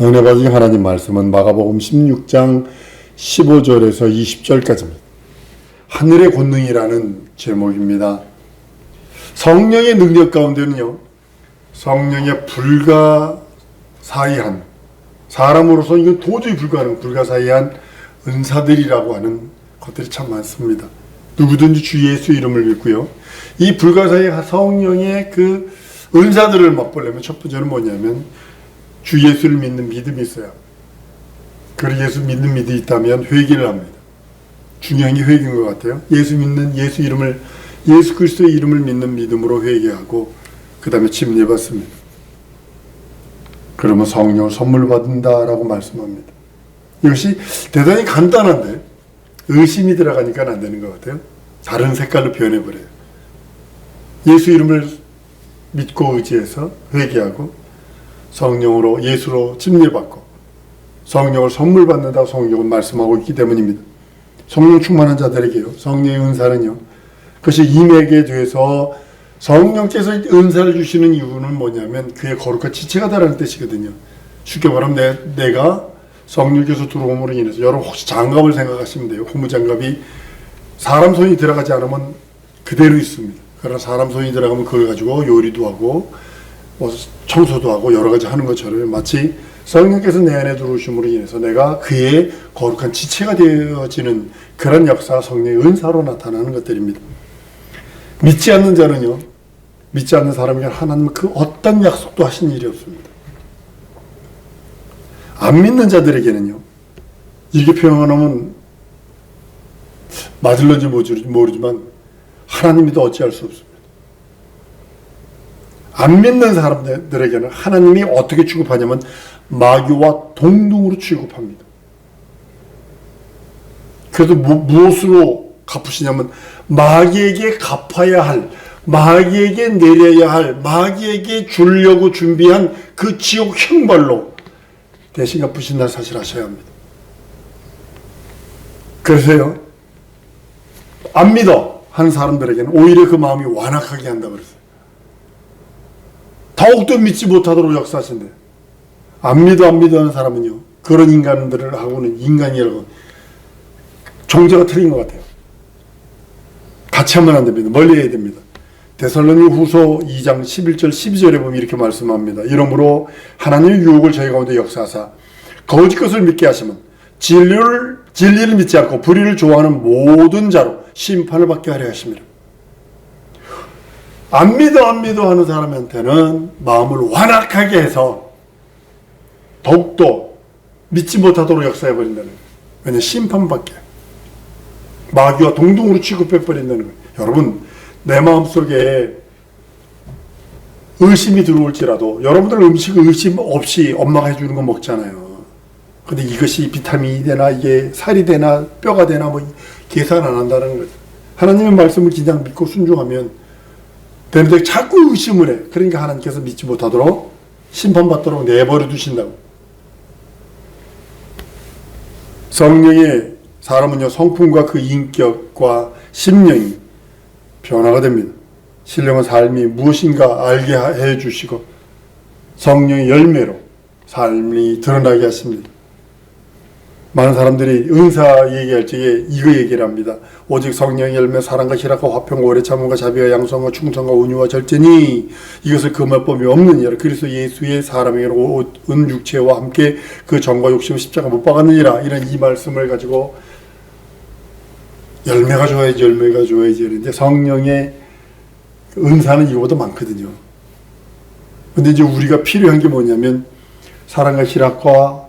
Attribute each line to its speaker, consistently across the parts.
Speaker 1: 은혜 받으신 하나님 말씀은 마가복음 16장 15절에서 20절까지입니다. 하늘의 권능이라는 제목입니다. 성령의 능력 가운데는요, 성령의 불가사의한, 사람으로서 이건 도저히 불가사의한 은사들이라고 하는 것들이 참 많습니다. 누구든지 주 예수 이름을 믿고요, 이 불가사의 성령의 그 은사들을 맛보려면 첫 번째는 뭐냐면 주 예수를 믿는 믿음이 있어야 합니다. 그리고 예수 믿는 믿음이 있다면 회개를 합니다. 중요한 게 회개인 것 같아요. 예수 그리스도의 이름을 믿는 믿음으로 회개하고 그 다음에 침례 받습니다. 그러면 성령을 선물 받는다라고 말씀합니다. 이것이 대단히 간단한데 의심이 들어가니까 안 되는 것 같아요. 다른 색깔로 변해버려요. 예수 이름을 믿고 의지해서 회개하고 성령으로 예수로 침례받고 성령을 선물 받는다고 성경은 말씀하고 있기 때문입니다. 성령 충만한 자들에게요, 성령의 은사는요, 그것이 임하게 돼서 성령께서 은사를 주시는 이유는 뭐냐면 그의 거룩한 지체가 되라는 뜻이거든요. 쉽게 말하면 내가 성령께서 들어옴으로 인해서, 여러분 혹시 장갑을 생각하시면 돼요. 고무장갑이 사람 손이 들어가지 않으면 그대로 있습니다. 그러나 사람 손이 들어가면 그걸 가지고 요리도 하고 청소도 하고 여러 가지 하는 것처럼 마치 성령께서 내 안에 들어오심으로 인해서 내가 그의 거룩한 지체가 되어지는 그런 역사가 성령의 은사로 나타나는 것들입니다. 믿지 않는 자는요, 믿지 않는 사람에게 하나님은 그 어떤 약속도 하신 일이 없습니다. 안 믿는 자들에게는요, 이렇게 표현하면 맞을런지 모르지만 하나님이도 어찌할 수 없습니다. 안 믿는 사람들에게는 하나님이 어떻게 취급하냐면 마귀와 동등으로 취급합니다. 그래서 무엇으로 갚으시냐면 마귀에게 갚아야 할, 마귀에게 내려야 할, 마귀에게 주려고 준비한 그 지옥 형벌로 대신 갚으신다는 사실 아셔야 합니다. 그래서요, 안 믿어 하는 사람들에게는 오히려 그 마음이 완악하게 한다 그랬어요. 더욱더 믿지 못하도록 역사하신대요. 안 믿어 하는 사람은요, 그런 인간들을 하고는 인간이라고 정죄가 틀린 것 같아요. 같이 하면 안 됩니다. 멀리 해야 됩니다. 데살로니가 후서 2장 11절 12절에 보면 이렇게 말씀합니다. 이러므로 하나님의 유혹을 저희 가운데 역사하사 거짓 것을 믿게 하시면 진리를 믿지 않고 불의를 좋아하는 모든 자로 심판을 받게 하려 하십니다. 안 믿어 하는 사람한테는 마음을 완악하게 해서 더욱더 믿지 못하도록 역사해버린다는 거예요. 왜냐하면 심판받게, 마귀와 동등으로 취급해버린다는 거예요. 여러분, 내 마음속에 의심이 들어올지라도 여러분들 음식을 의심 없이 엄마가 해주는 거 먹잖아요. 근데 이것이 비타민이 되나 이게 살이 되나 뼈가 되나 계산 안 한다는 거죠. 하나님의 말씀을 그냥 믿고 순종하면 되는데 자꾸 의심을 해. 그러니까 하나님께서 믿지 못하도록 심판받도록 내버려 두신다고. 성령의 사람은요, 성품과 그 인격과 심령이 변화가 됩니다. 신령한 삶이 무엇인가 알게 해 주시고 성령의 열매로 삶이 드러나게 하십니다. 많은 사람들이 은사 얘기할 적에 이거 얘기를 합니다. 오직 성령의 열매 사랑과 희락과 화평과 오래 참음과 자비와 양성과 충성과 온유와 절제니 이것을 금할 법이 없느니라. 그리스도 예수의 사람에게로 온 육체와 함께 그 정과 욕심을 십자가 못 박았느니라. 이런 이 말씀을 가지고 열매가 좋아야지 이러는데 성령의 은사는 이거보다 많거든요. 근데 이제 우리가 필요한 게 뭐냐면 사랑과 희락과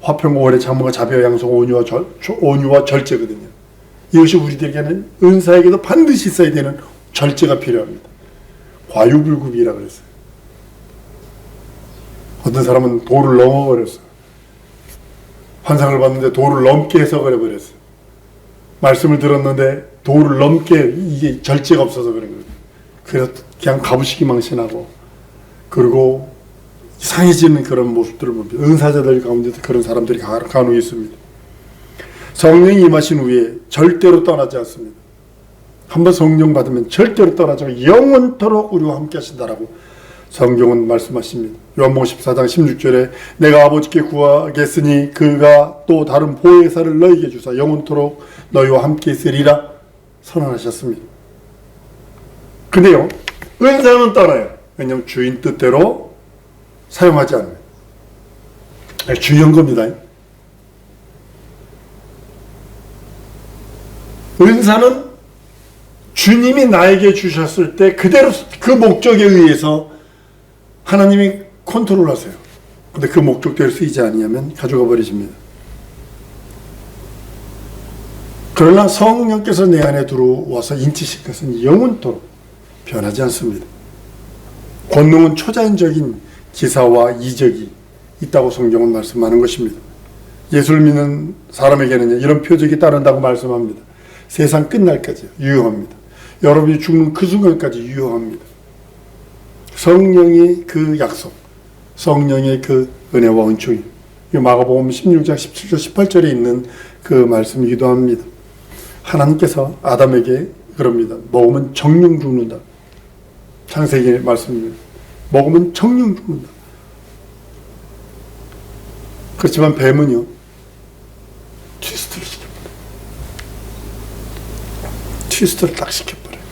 Speaker 1: 화평과 오래 참음과 자비와 양성 온유와 절제거든요. 이것이 우리들에게는 은사에게도 반드시 있어야 되는 절제가 필요합니다. 과유불급이라 그랬어요. 어떤 사람은 도를 넘어버렸어요. 환상을 봤는데 도를 넘게 해석을 해버렸어요. 말씀을 들었는데 도를 넘게, 이게 절제가 없어서 그런 거예요. 그래서 그냥 가부시기 망신하고 그리고 이상해지는 그런 모습들을 봅니다. 은사자들 가운데도 그런 사람들이 간혹 있습니다. 성령이 임하신 후에 절대로 떠나지 않습니다. 한번 성령 받으면 절대로 떠나지 않고 영원토록 우리와 함께 하신다라고 성경은 말씀하십니다. 요한복음 14장 16절에 내가 아버지께 구하겠으니 그가 또 다른 보혜사를 너희에게 주사 영원토록 너희와 함께 있으리라 선언하셨습니다. 근데요, 은사는 떠나요. 왜냐하면 주인 뜻대로 사용하지 않으면. 중요한 겁니다. 은사는 주님이 나에게 주셨을 때 그대로 그 목적에 의해서 하나님이 컨트롤하세요. 근데 그 목적대로 쓰이지 않으면 가져가 버리십니다. 그러나 성령께서 내 안에 들어와서 인치신 것은 영원토록 변하지 않습니다. 권능은 초자연적인 기사와 이적이 있다고 성경은 말씀하는 것입니다. 예수를 믿는 사람에게는 이런 표적이 따른다고 말씀합니다. 세상 끝날까지 유효합니다. 여러분이 죽는 그 순간까지 유효합니다. 성령의 그 약속, 성령의 그 은혜와 은총이 마가복음 16장 17절 18절에 있는 그 말씀이기도 합니다. 하나님께서 아담에게 그럽니다. 먹으면 정령 죽는다. 창세기 말씀입니다. 먹으면 정령 죽는다. 그렇지만 뱀은요, 트위스트를 시켜버려요. 트위스트를 딱 시켜버려요.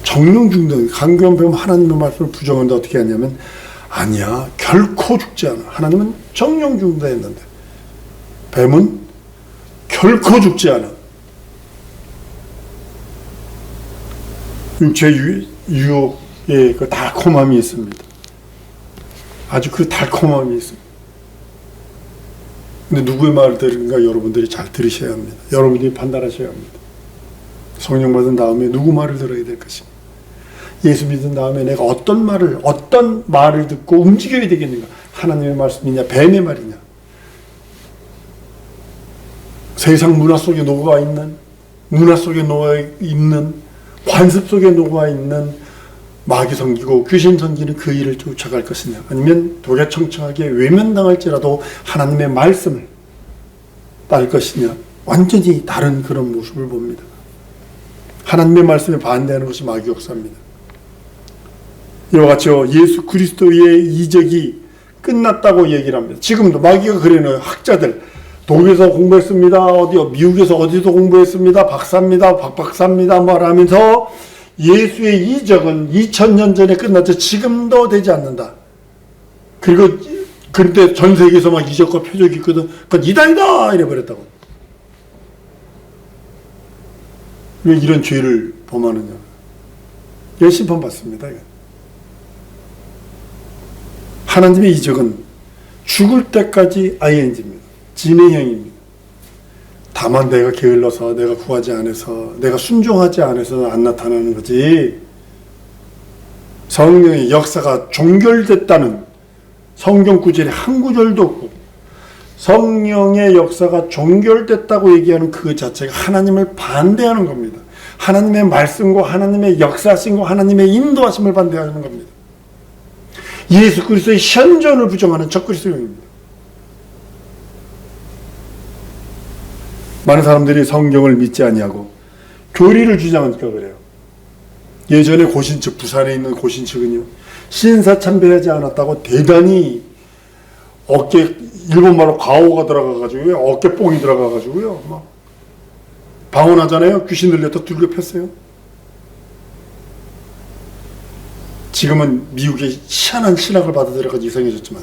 Speaker 1: 정령 죽는다. 강교한 뱀은 하나님의 말씀을 부정하는데 어떻게 하냐면, 아니야, 결코 죽지 않아. 하나님은 정령 죽는다 했는데, 뱀은 결코 죽지 않아. 육체 유혹의 그 달콤함이 있습니다. 아주 그 달콤함이 있습니다. 근데 누구의 말을 들으는가 여러분들이 잘 들으셔야 합니다. 여러분들이 판단하셔야 합니다. 성령 받은 다음에 누구 말을 들어야 될 것인가? 예수 믿은 다음에 내가 어떤 말을 듣고 움직여야 되겠는가? 하나님의 말씀이냐, 뱀의 말이냐? 세상 문화 속에 녹아 있는, 관습 속에 녹아 있는 마귀 섬기고 귀신 섬기는 그 일을 쫓아갈 것이냐, 아니면 도개청청하게 외면당할지라도 하나님의 말씀을 따를 것이냐, 완전히 다른 그런 모습을 봅니다. 하나님의 말씀에 반대하는 것이 마귀 역사입니다. 이와 같이 예수 그리스도의 이적이 끝났다고 얘기를 합니다. 지금도 마귀가 그래요. 학자들 독일에서 공부했습니다. 미국에서 어디서 공부했습니다. 박사입니다. 박박사입니다. 말하면서 예수의 이적은 2000년 전에 끝났죠. 지금도 되지 않는다. 그리고 그때 전 세계에서 막 이적과 표적이 있거든. 그건 이단이다 이래버렸다고. 왜 이런 죄를 범하느냐. 이건 심판받습니다. 하나님의 이적은 죽을 때까지 ing입니다. 진행형입니다. 다만 내가 게을러서, 내가 구하지 않아서, 내가 순종하지 않아서는 안 나타나는 거지. 성령의 역사가 종결됐다는 성경 구절에 한 구절도 없고, 성령의 역사가 종결됐다고 얘기하는 그 자체가 하나님을 반대하는 겁니다. 하나님의 말씀과 하나님의 역사하심과 하나님의 인도하심을 반대하는 겁니다. 예수 그리스도의 현존을 부정하는 적그리스도입니다. 많은 사람들이 성경을 믿지 아니하고 교리를 주장하니까 그래요. 예전에 고신측, 부산에 있는 고신측은요, 신사참배하지 않았다고 대단히 일본말로 가오가 들어가가지고요, 어깨뽕이 들어가가지고요, 막 방언하잖아요. 귀신 들렸다 두들겨 폈어요. 지금은 미국의 희한한 신학을 받아들여가지고 이상해졌지만,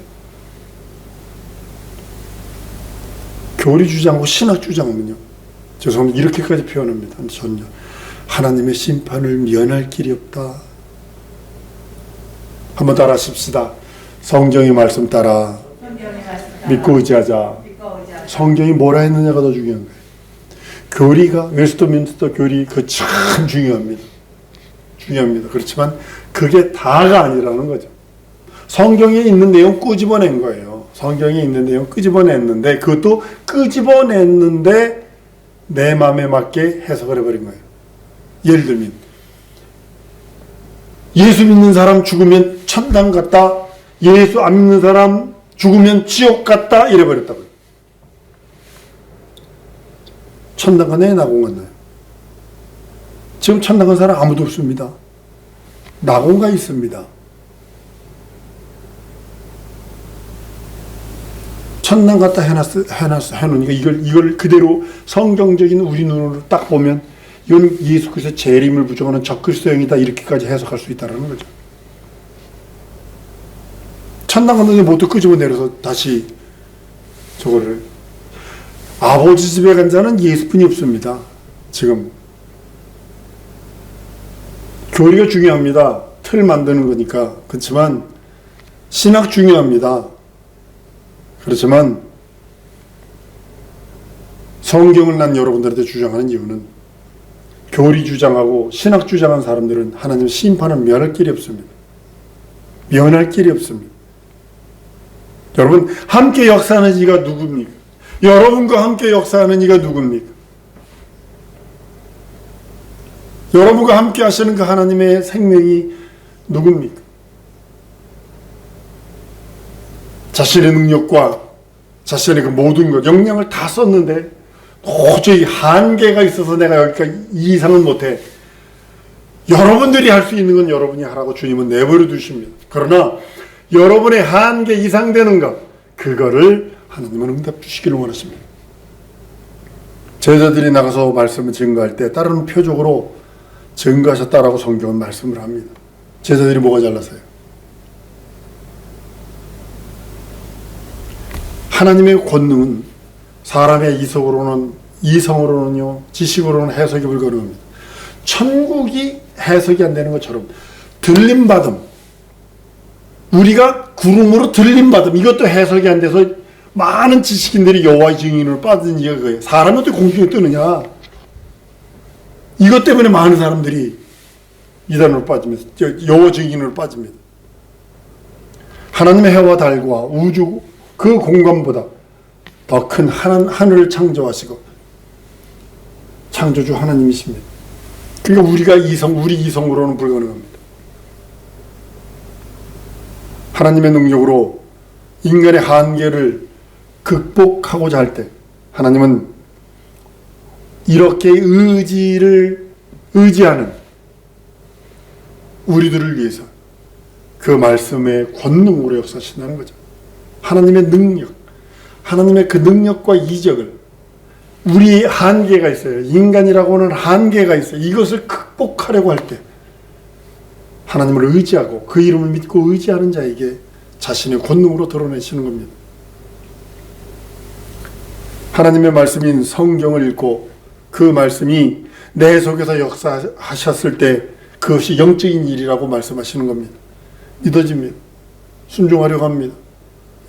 Speaker 1: 교리 주장하고 신학 주장은요, 죄송합니다, 이렇게까지 표현합니다. 전혀 하나님의 심판을 면할 길이 없다. 한번 따라 하십시다. 성경의 말씀 따라 믿고 의지하자. 성경이 뭐라 했느냐가 더 중요한 거예요. 교리가, 웨스트민스터 교리, 그 참 중요합니다. 그렇지만 그게 다가 아니라는 거죠. 성경에 있는 내용 끄집어낸 거예요. 성경에 있는 내용 끄집어냈는데, 그것도 끄집어냈는데 내 마음에 맞게 해석을 해버린 거예요. 예를 들면 예수 믿는 사람 죽으면 천당 갔다, 예수 안 믿는 사람 죽으면 지옥 갔다 이래버렸다고요. 천당 갔나요? 낙원 갔나요? 지금 천당 간 사람 아무도 없습니다. 낙원가 있습니다. 천당 갖다 해놓으니까 이걸 그대로 성경적인 우리 눈으로 딱 보면 이건 예수 그리스도의 재림을 부정하는 적그리스도형이다 이렇게까지 해석할 수 있다는 거죠. 천당 갔는데 모두 끄집어내려서 다시 저거를 아버지 집에 간 자는 예수뿐이 없습니다. 지금 교리가 중요합니다. 틀 만드는 거니까. 그렇지만 신학 중요합니다. 그렇지만 성경을 난 여러분들한테 주장하는 이유는 교리 주장하고 신학 주장하는 사람들은 하나님 심판을 면할 길이 없습니다. 면할 길이 없습니다. 여러분 함께 역사하는 이가 누굽니까? 여러분과 함께 역사하는 이가 누굽니까? 여러분과 함께 하시는 그 하나님의 생명이 누굽니까? 자신의 능력과 자신의 그 모든 것, 역량을 다 썼는데 도저히 한계가 있어서 내가 여기까지 이 이상은 못해. 여러분들이 할 수 있는 건 여러분이 하라고 주님은 내버려 두십니다. 그러나 여러분의 한계 이상 되는 것, 그거를 하나님은 응답 주시기를 원하십니다. 제자들이 나가서 말씀을 증거할 때 다른 표적으로 증거하셨다라고 성경은 말씀을 합니다. 제자들이 뭐가 잘났어요? 하나님의 권능은 사람의 이성으로는요, 지식으로는 해석이 불가능합니다. 천국이 해석이 안 되는 것처럼 들림받음, 우리가 구름으로 들림받음, 이것도 해석이 안 돼서 많은 지식인들이 여호와의 증인으로 빠진 이유가 그거예요. 사람이 어떻게 공중에 뜨느냐, 이것 때문에 많은 사람들이 이단으로 빠지면서 여호와 증인으로 빠집니다. 하나님의 해와 달과 우주 그 공간보다 더 큰 하늘을 창조하시고 창조주 하나님이십니다. 그러니까 우리 이성으로는 불가능합니다. 하나님의 능력으로 인간의 한계를 극복하고자 할 때 하나님은 이렇게 의지하는 우리들을 위해서 그 말씀의 권능으로 역사하신다는 거죠. 하나님의 능력, 하나님의 그 능력과 이적을, 우리의 한계가 있어요. 인간이라고 하는 한계가 있어요. 이것을 극복하려고 할 때 하나님을 의지하고 그 이름을 믿고 의지하는 자에게 자신의 권능으로 드러내시는 겁니다. 하나님의 말씀인 성경을 읽고 그 말씀이 내 속에서 역사하셨을 때 그것이 영적인 일이라고 말씀하시는 겁니다. 믿어집니다. 순종하려고 합니다.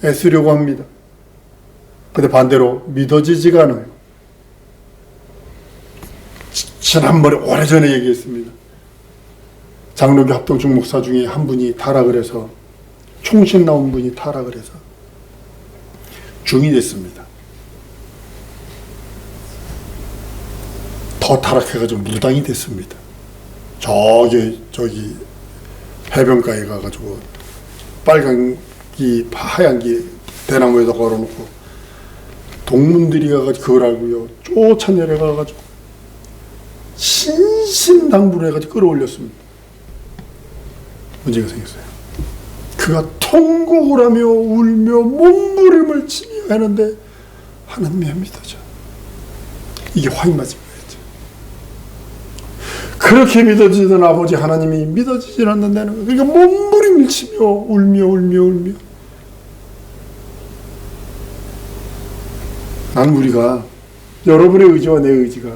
Speaker 1: 애쓰려고 합니다. 근데 반대로 믿어지지가 않아요. 지난번에 오래전에 얘기했습니다. 장로교 합동중 목사 중에 한 분이 타락을 해서, 총신 나온 분이 타락을 해서 중이 됐습니다. 더 타락해가지고 무당이 됐습니다. 저기 해변가에 가가지고 빨간 기 하얀 기 대나무에다 걸어놓고 동문들이 가가지고 그걸 알고요 쫓아내려가가지고 신신당부를 해가지고 끌어올렸습니다. 문제가 생겼어요. 그가 통곡을 하며 울며 몸부림을 치며 하는데 하나님이 믿어져. 이게 확인 맞은 거예요. 그렇게 믿어지던 아버지 하나님이 믿어지질 않는다는 거예요. 그러니까 몸부림을 치며 울며 나는 우리가, 여러분의 의지와 내 의지가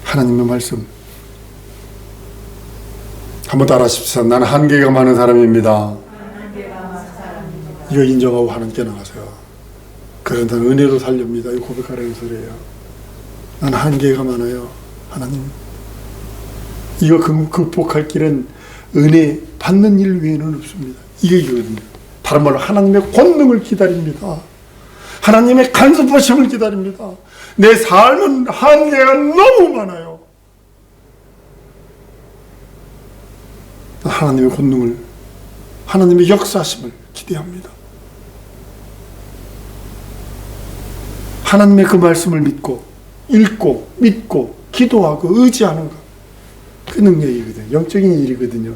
Speaker 1: 하나님의 말씀, 한번 따라하십시오. 나는 한계가 많은 사람입니다. 이거 인정하고 하나님께 나가세요. 그래서 나는 은혜로 살렵니다. 이거 고백하라는 소리예요. 나는 한계가 많아요. 하나님, 이거 극복할 길은 은혜 받는 일 외에는 없습니다. 이거거든요. 다른 말로 하나님의 권능을 기다립니다. 하나님의 간섭하심을 기다립니다. 내 삶은 한계가 너무 많아요. 하나님의 권능을, 하나님의 역사하심을 기대합니다. 하나님의 그 말씀을 믿고 읽고 믿고 기도하고 의지하는 것, 그 능력이거든요. 영적인 일이거든요.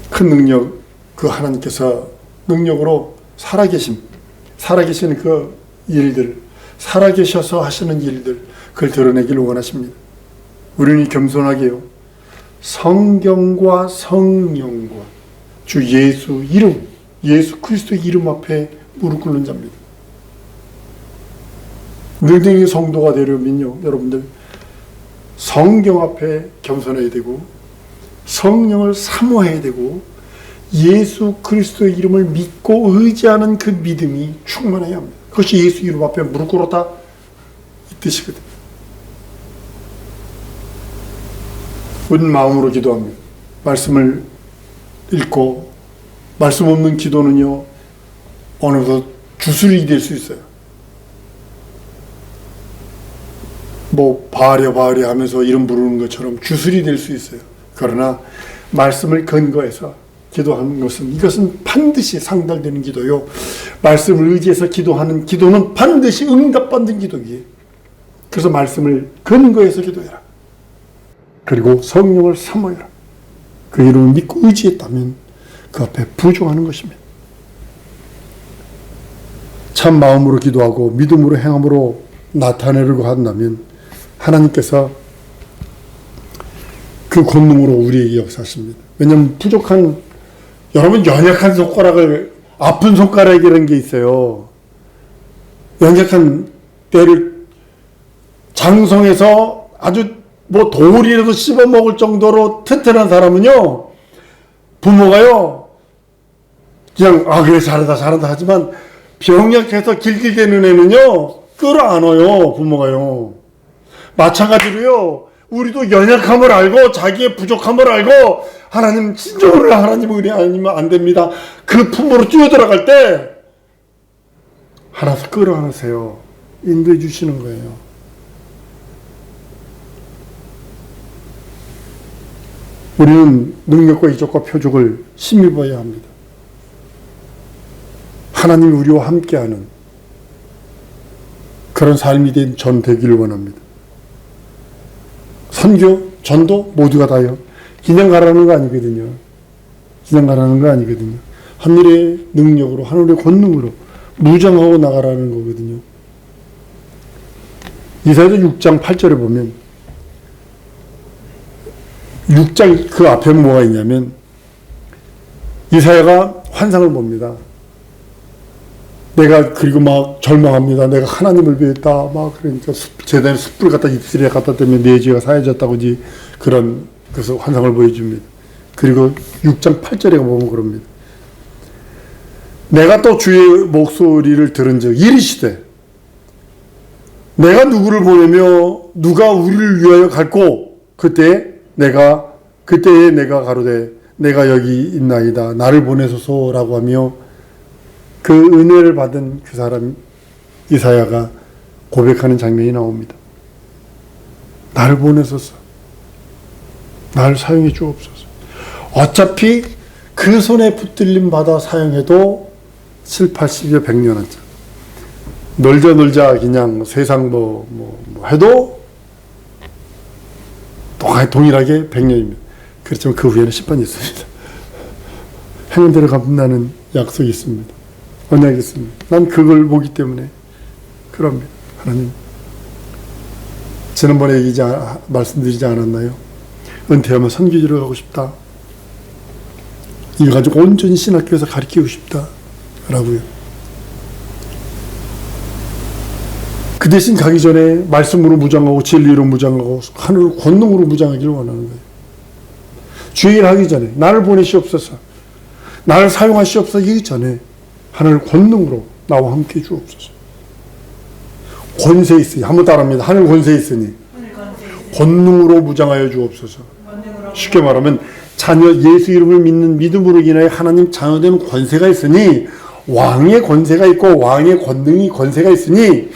Speaker 1: 큰 능력, 그 하나님께서 능력으로 살아계시는 그 일들, 살아계셔서 하시는 일들, 그걸 드러내기를 원하십니다. 우리는 겸손하게요, 성경과 성령과 주 예수 이름, 예수 그리스도의 이름 앞에 무릎 꿇는 자입니다. 능력의 성도가 되려면요, 여러분들 성경 앞에 겸손해야 되고, 성령을 사모해야 되고, 예수 그리스도의 이름을 믿고 의지하는 그 믿음이 충만해야 합니다. 그것이 예수 이름 앞에 무릎 꿇었다 이 뜻이거든요. 은 마음으로 기도합니다. 말씀을 읽고, 말씀 없는 기도는요, 어느덧 주술이 될 수 있어요. 뭐 바하랴 하면서 이름 부르는 것처럼 주술이 될 수 있어요. 그러나 말씀을 근거해서 기도하는 것은, 이것은 반드시 상달되는 기도요, 말씀을 의지해서 기도하는 기도는 반드시 응답받는 기도기에, 그래서 말씀을 근거해서 기도해라. 그리고 성령을 사모해라. 그 이름을 믿고 의지했다면 그 앞에 부족하는 것입니다. 참 마음으로 기도하고 믿음으로 행함으로 나타내려고 한다면 하나님께서 그 권능으로 우리에게 역사하십니다. 왜냐하면 부족한, 여러분 연약한 손가락을, 아픈 손가락이라는 게 있어요. 연약한 때를 장성해서 아주 뭐 돌이라도 씹어먹을 정도로 튼튼한 사람은요, 부모가요 그냥 그래 잘한다 하지만 병약해서 길길대는 애는요 끌어안아요, 부모가요. 마찬가지로요, 우리도 연약함을 알고 자기의 부족함을 알고 하나님 진정으로 하나님 은혜 아니면 안 됩니다. 그 품으로 뛰어들어갈 때 하나서 끌어안으세요. 인도해 주시는 거예요. 우리는 능력과 이적과 표적을 힘입어야 합니다. 하나님이 우리와 함께하는 그런 삶이 된 전 되기를 원합니다. 선교, 전도 모두가 다요. 그냥 가라는 거 아니거든요. 그냥 가라는 거 아니거든요. 하늘의 능력으로, 하늘의 권능으로 무장하고 나가라는 거거든요. 이사야서 6장 8절에 보면, 6장 그 앞에 뭐가 있냐면, 이사야가 환상을 봅니다. 내가 그리고 막 절망합니다. 내가 하나님을 배웠다. 막 그러니까 제단에 숯불 갖다 입술에 갖다 대면 내 죄가 사해졌다고 그래서 환상을 보여줍니다. 그리고 6장 8절에 보면 그럽니다. 내가 또 주의 목소리를 들은즉 이르시되 내가 누구를 보내며 누가 우리를 위하여 갈고 그때에 내가 가로되 내가 여기 있나이다. 나를 보내소서라고 하며 그 은혜를 받은 그 사람 이사야가 고백하는 장면이 나옵니다. 나를 보내소서. 나를 사용해 주옵소서. 어차피 그 손에 붙들림 받아 사용해도 7, 80여 100년 하자. 놀자 그냥 세상 해도 동일하게 100년입니다. 그렇지만 그 후에는 심판이 있습니다. 행운대로 갚는다는 약속이 있습니다. 언약이 있습니다. 난 그걸 보기 때문에 그럽니다. 하나님, 지난번에 말씀드리지 않았나요? 은퇴하면 선교지로 가고 싶다. 이거 가지고 온전히 신학교에서 가르치고 싶다. 라고요. 그 대신 가기 전에 말씀으로 무장하고 진리로 무장하고 하늘 권능으로 무장하기를 원하는 거예요. 주의 일 하기 전에 나를 보내시옵소서. 나를 사용하시옵소서. 하기 전에 하늘 권능으로 나와 함께 주옵소서. 권세 있으니, 한번 따라합니다. 하늘 권세 있으니 권능으로 무장하여 주옵소서. 쉽게 말하면 자녀 예수 이름을 믿는 믿음으로 인하여 하나님 자녀되는 권세가 있으니, 왕의 권세가 있고 왕의 권세가 있으니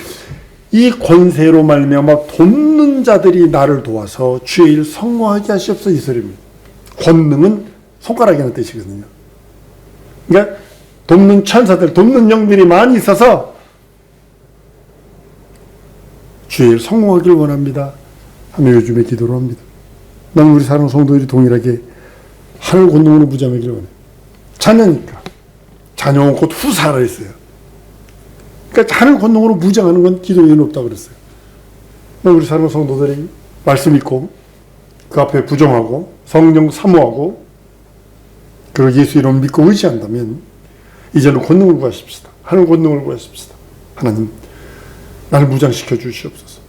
Speaker 1: 이 권세로 말미암아 돕는 자들이 나를 도와서 주의 일 성공하게 하시옵소서. 이 소리입니다. 권능은 손가락이라는 뜻이거든요. 그러니까 돕는 천사들, 돕는 영들이 많이 있어서 주의 일 성공하기를 원합니다 하며 요즘에 기도를 합니다. 나는 우리 사랑하는 성도들이 동일하게 하늘 권능으로 무장하기를 원해요. 자녀는 곧 후사라 했어요. 그러니까 하늘 권능으로 무장하는 건 기도 이유는 없다고 그랬어요. 우리 사랑하는 성도들이 말씀 있고 그 앞에 부정하고 성령 사모하고 그리고 예수 이름 믿고 의지한다면 이제는 권능을 구하십시다. 하늘 권능을 구하십시다. 하나님, 나를 무장시켜 주시옵소서.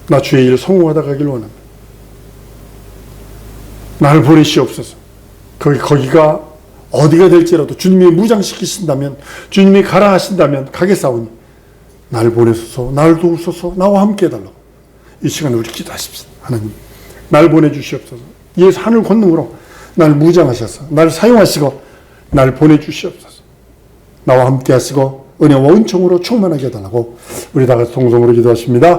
Speaker 1: 나 주의 일 성공하다 가길 원합니다. 나를 보내시옵소서. 거기가 어디가 될지라도 주님이 무장시키신다면, 주님이 가라 하신다면 가겠사오니 나를 보내소서, 나를 도우소서, 나와 함께 해달라고 이 시간에 우리 기도하십시다. 하나님, 나를 보내주시옵소서. 예수 하늘 권능으로 나를 무장하셔서 나를 사용하시고 나를 보내주시옵소서. 나와 함께 하시고 은혜와 은총으로 충만하게 해달라고 우리 다 같이 동성으로 기도하십니다.